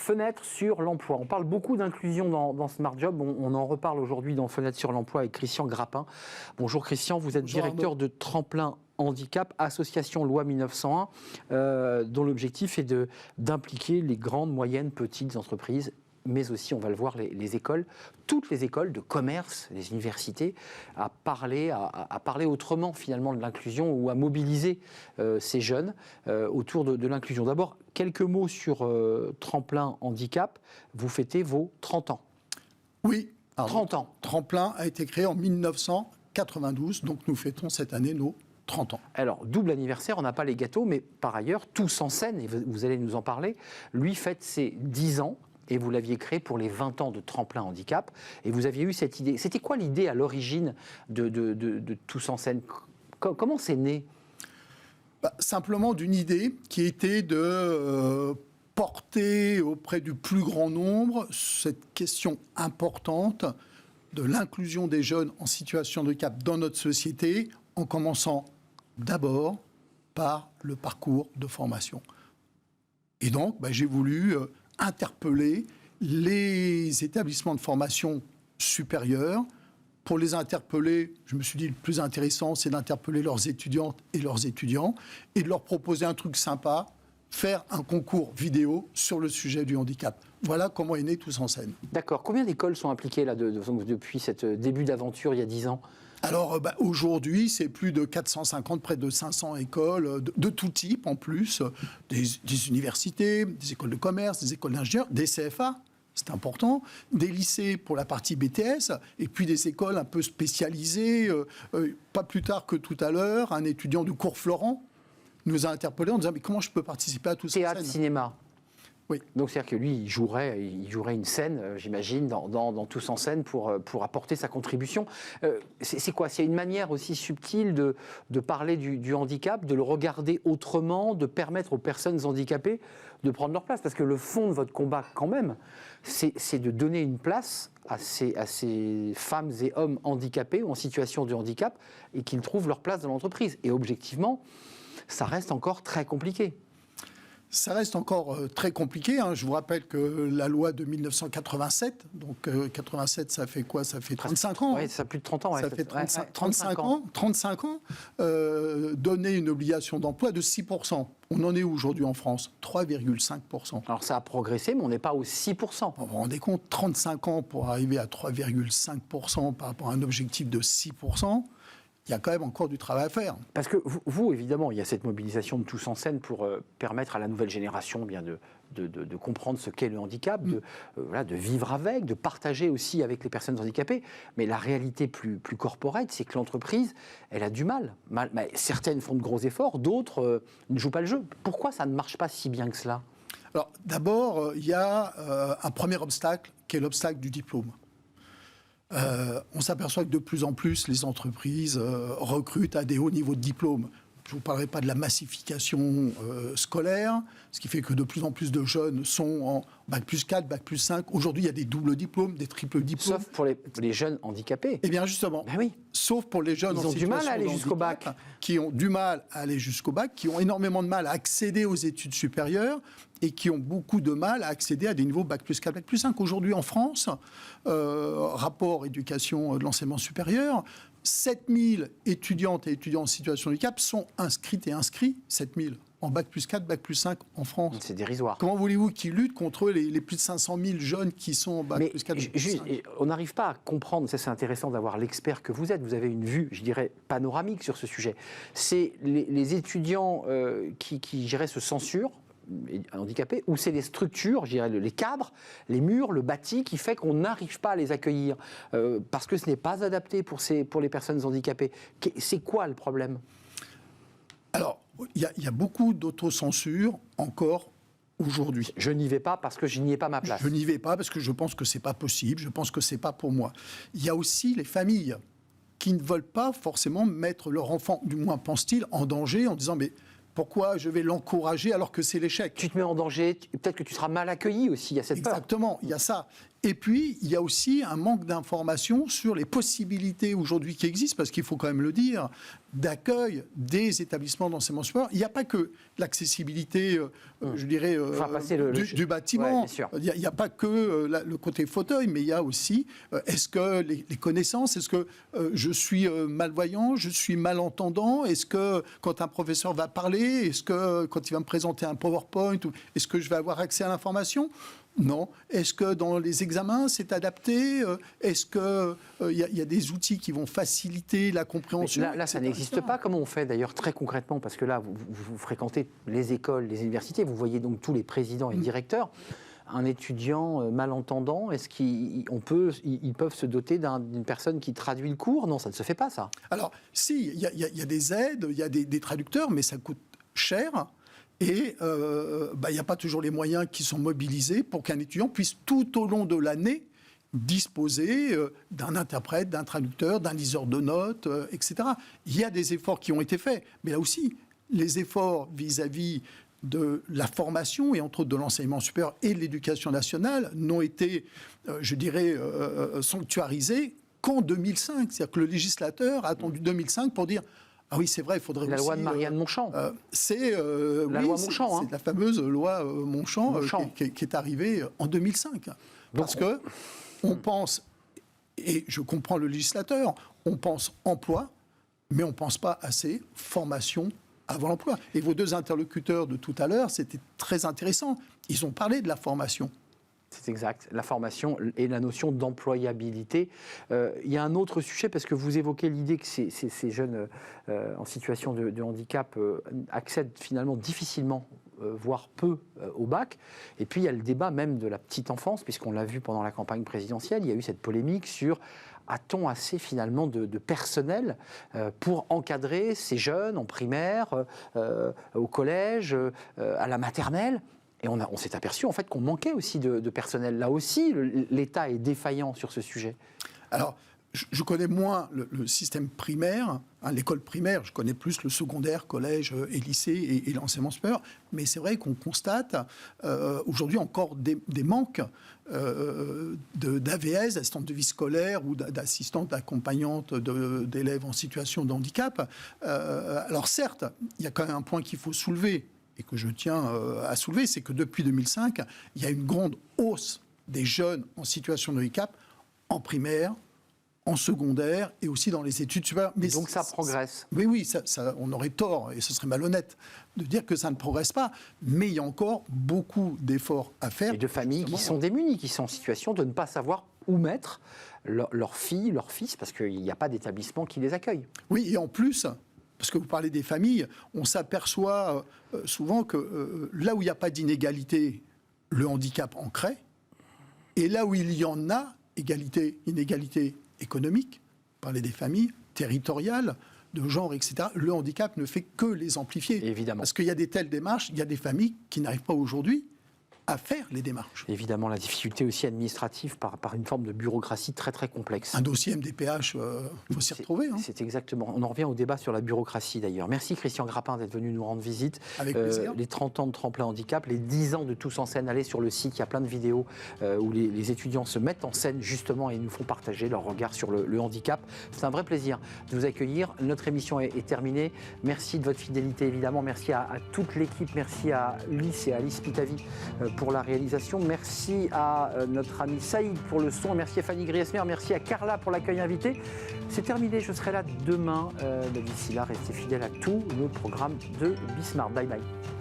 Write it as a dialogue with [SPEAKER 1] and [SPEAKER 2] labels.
[SPEAKER 1] Fenêtre sur l'emploi. On parle beaucoup d'inclusion dans Smart Job. On en reparle aujourd'hui dans Fenêtre sur l'emploi avec Christian Grappin. Bonjour Christian, vous êtes directeur de Tremplin Handicap, association loi 1901, dont l'objectif est d'impliquer les grandes, moyennes, petites entreprises, mais aussi, on va le voir, les écoles, toutes les écoles de commerce, les universités, à parler autrement finalement de l'inclusion ou à mobiliser ces jeunes autour de l'inclusion. D'abord, quelques mots sur Tremplin Handicap. Vous fêtez vos 30 ans.
[SPEAKER 2] Oui.
[SPEAKER 1] 30 ans.
[SPEAKER 2] Tremplin a été créé en 1992, donc nous fêtons cette année nos 30 ans.
[SPEAKER 1] Alors, double anniversaire, on n'a pas les gâteaux, mais par ailleurs, Tous en scène, et vous allez nous en parler, lui fête ses 10 ans. Et vous l'aviez créé pour les 20 ans de Tremplin Handicap. Et vous aviez eu cette idée. C'était quoi l'idée à l'origine de Tous en scène ? Comment c'est né ?
[SPEAKER 2] Simplement d'une idée qui était de porter auprès du plus grand nombre cette question importante de l'inclusion des jeunes en situation de handicap dans notre société, en commençant d'abord par le parcours de formation. Et donc, j'ai voulu interpeller les établissements de formation supérieure. Pour les interpeller, je me suis dit, le plus intéressant, c'est d'interpeller leurs étudiantes et leurs étudiants et de leur proposer un truc sympa, faire un concours vidéo sur le sujet du handicap. Voilà comment est né Tous en scène.
[SPEAKER 1] D'accord. Combien d'écoles sont impliquées là, depuis ce début d'aventure il y a 10 ans ?
[SPEAKER 2] Alors aujourd'hui, c'est plus de 450, près de 500 écoles de tout type en plus, des universités, des écoles de commerce, des écoles d'ingénieurs, des CFA, c'est important, des lycées pour la partie BTS, et puis des écoles un peu spécialisées. Pas plus tard que tout à l'heure, un étudiant du cours Florent nous a interpellés en disant « mais comment je peux participer à tout ça ?»
[SPEAKER 1] Théâtre, cinéma.
[SPEAKER 2] Oui.
[SPEAKER 1] Donc c'est-à-dire que lui, il jouerait une scène, j'imagine, dans Tous en scène pour apporter sa contribution. C'est quoi ? C'est une manière aussi subtile de parler du handicap, de le regarder autrement, de permettre aux personnes handicapées de prendre leur place. Parce que le fond de votre combat, quand même, c'est de donner une place à ces femmes et hommes handicapés ou en situation de handicap et qu'ils trouvent leur place dans l'entreprise. Et objectivement, ça reste encore très compliqué.
[SPEAKER 2] Ça reste encore très compliqué. Je vous rappelle que la loi de 1987, donc 87, ça fait quoi ? Ça fait 35 ans.
[SPEAKER 1] Oui, ça fait plus de 30 ans.
[SPEAKER 2] Ça fait 35 ans. Donnait une obligation d'emploi de 6%. On en est où aujourd'hui en France ? 3,5%.
[SPEAKER 1] Alors ça a progressé, mais on n'est pas aux 6%.
[SPEAKER 2] Vous vous rendez compte, 35 ans pour arriver à 3,5% par rapport à un objectif de 6%. Il y a quand même encore du travail à faire.
[SPEAKER 1] Parce que vous, évidemment, il y a cette mobilisation de Tous en scène pour permettre à la nouvelle génération de comprendre ce qu'est le handicap, de vivre avec, de partager aussi avec les personnes handicapées. Mais la réalité plus corporate, c'est que l'entreprise, elle a du mal. Certaines font de gros efforts, d'autres ne jouent pas le jeu. Pourquoi ça ne marche pas si bien que cela ?
[SPEAKER 2] Alors, d'abord, il y a un premier obstacle, qui est l'obstacle du diplôme. On s'aperçoit que de plus en plus, les entreprises recrutent à des hauts niveaux de diplôme. Je ne vous parlerai pas de la massification scolaire, ce qui fait que de plus en plus de jeunes sont en Bac plus 4, Bac plus 5. Aujourd'hui, il y a des doubles diplômes, des triples diplômes.
[SPEAKER 1] Sauf pour les jeunes handicapés.
[SPEAKER 2] Eh bien, justement.
[SPEAKER 1] Ben oui.
[SPEAKER 2] Sauf pour les jeunes
[SPEAKER 1] Ils ont du mal à aller jusqu'au bac.
[SPEAKER 2] Qui ont du mal à aller jusqu'au bac, qui ont énormément de mal à accéder aux études supérieures et qui ont beaucoup de mal à accéder à des niveaux Bac plus 4, Bac plus 5. Aujourd'hui, en France, rapport éducation de l'enseignement supérieur, 7000 étudiantes et étudiants en situation de handicap sont inscrites et inscrits, 7000, en Bac plus 4, Bac plus 5 en France.
[SPEAKER 1] C'est dérisoire.
[SPEAKER 2] Comment voulez-vous qu'ils luttent contre les plus de 500 000 jeunes qui sont en Bac plus 4, Bac plus 5 ?
[SPEAKER 1] On n'arrive pas à comprendre, ça c'est intéressant d'avoir l'expert que vous êtes, vous avez une vue, je dirais, panoramique sur ce sujet. C'est les étudiants qui je dirais, se censurent, handicapés, ou c'est les structures, je dirais, les cadres, les murs, le bâti qui fait qu'on n'arrive pas à les accueillir parce que ce n'est pas adapté pour les personnes handicapées. C'est quoi le problème ?
[SPEAKER 2] Alors, il y a beaucoup d'autocensure encore aujourd'hui.
[SPEAKER 1] Je n'y vais pas parce que je n'y ai pas ma place.
[SPEAKER 2] Je n'y vais pas parce que je pense que c'est pas possible, je pense que c'est pas pour moi. Il y a aussi les familles qui ne veulent pas forcément mettre leur enfant, du moins pense-t-il, en danger en disant mais pourquoi je vais l'encourager alors que c'est l'échec ?
[SPEAKER 1] Tu te mets en danger, peut-être que tu seras mal accueilli aussi, il y a cette peur.
[SPEAKER 2] Exactement, il y a ça. Et puis, il y a aussi un manque d'information sur les possibilités aujourd'hui qui existent, parce qu'il faut quand même le dire, d'accueil des établissements d'enseignement supérieur. Il n'y a pas que l'accessibilité, je dirais, du bâtiment.
[SPEAKER 1] Ouais,
[SPEAKER 2] il n'y a pas que le côté fauteuil, mais il y a aussi, est-ce que les connaissances, est-ce que je suis malvoyant, je suis malentendant, est-ce que quand un professeur va parler, est-ce que quand il va me présenter un PowerPoint, est-ce que je vais avoir accès à l'information ? Non. Est-ce que dans les examens, c'est adapté ? Est-ce qu'il y a des outils qui vont faciliter la compréhension ?
[SPEAKER 1] Là, ça n'existe pas. Comment on fait d'ailleurs très concrètement ? Parce que là, vous fréquentez les écoles, les universités, vous voyez donc tous les présidents et directeurs. Un étudiant malentendant, est-ce qu'ils peuvent se doter d'une personne qui traduit le cours ? Non, ça ne se fait pas, ça.
[SPEAKER 2] Alors, si, il y a des aides, il y a des traducteurs, mais ça coûte cher. Et il n'y a pas toujours les moyens qui sont mobilisés pour qu'un étudiant puisse tout au long de l'année disposer d'un interprète, d'un traducteur, d'un liseur de notes, etc. Il y a des efforts qui ont été faits, mais là aussi, les efforts vis-à-vis de la formation et entre autres de l'enseignement supérieur et de l'éducation nationale n'ont été, je dirais, sanctuarisés qu'en 2005. C'est-à-dire que le législateur a attendu 2005 pour dire « Ah oui, c'est vrai, il faudrait
[SPEAKER 1] la
[SPEAKER 2] aussi... »
[SPEAKER 1] loi de Marianne Montchamp.
[SPEAKER 2] C'est
[SPEAKER 1] la loi Montchamp.
[SPEAKER 2] C'est la fameuse loi Montchamp. Qui est arrivée en 2005. Parce que on pense, et je comprends le législateur, on pense emploi, mais on ne pense pas assez formation avant l'emploi. Et vos deux interlocuteurs de tout à l'heure, c'était très intéressant. Ils ont parlé de la formation.
[SPEAKER 1] C'est exact, la formation et la notion d'employabilité. Il y a un autre sujet, parce que vous évoquez l'idée que ces jeunes en situation de handicap accèdent finalement difficilement, voire peu, au bac. Et puis il y a le débat même de la petite enfance, puisqu'on l'a vu pendant la campagne présidentielle, il y a eu cette polémique sur a-t-on assez finalement de personnel pour encadrer ces jeunes en primaire, au collège, à la maternelle ? Et on s'est aperçu en fait qu'on manquait aussi de personnel. Là aussi, l'État est défaillant sur ce sujet.
[SPEAKER 2] Alors, je connais moins le système primaire, l'école primaire, je connais plus le secondaire, collège et lycée et l'enseignement supérieur. Mais c'est vrai qu'on constate aujourd'hui encore des manques d'AVS, d'assistantes de vie scolaire ou d'assistantes accompagnantes d'élèves en situation de handicap. Alors certes, il y a quand même un point qu'il faut soulever, et que je tiens à soulever, c'est que depuis 2005, il y a une grande hausse des jeunes en situation de handicap en primaire, en secondaire et aussi dans les études supérieures.
[SPEAKER 1] Mais donc ça progresse.
[SPEAKER 2] Oui, on aurait tort, et ce serait malhonnête, de dire que ça ne progresse pas. Mais il y a encore beaucoup d'efforts à faire.
[SPEAKER 1] Et de familles qui sont démunies, qui sont en situation de ne pas savoir où mettre leur fille, leur fils, parce qu'il n'y a pas d'établissement qui les accueille.
[SPEAKER 2] Oui, et en plus... Parce que vous parlez des familles, on s'aperçoit souvent que là où il n'y a pas d'inégalité, le handicap en crée. Et là où il y en a, inégalité économique, parler des familles, territoriales, de genre, etc., le handicap ne fait que les amplifier.
[SPEAKER 1] Évidemment.
[SPEAKER 2] Parce qu'il y a des telles démarches, il y a des familles qui n'arrivent pas aujourd'hui à faire les démarches.
[SPEAKER 1] Évidemment, la difficulté aussi administrative par une forme de bureaucratie très très complexe.
[SPEAKER 2] Un dossier MDPH, il faut s'y retrouver.
[SPEAKER 1] C'est exactement. On en revient au débat sur la bureaucratie d'ailleurs. Merci Christian Grappin d'être venu nous rendre visite.
[SPEAKER 2] Avec plaisir.
[SPEAKER 1] Les 30 ans de Tremplin Handicap, les 10 ans de Tous en scène. Allez sur le site, il y a plein de vidéos où les étudiants se mettent en scène justement et nous font partager leur regard sur le handicap. C'est un vrai plaisir de vous accueillir. Notre émission est terminée. Merci de votre fidélité évidemment. Merci à toute l'équipe. Merci à Lys et à Alice Pitavi pour la réalisation. Merci à notre ami Saïd pour le son. Merci à Fanny Griesmer. Merci à Carla pour l'accueil invité. C'est terminé. Je serai là demain. D'ici là, restez fidèles à tous nos programmes de Bismart. Bye bye.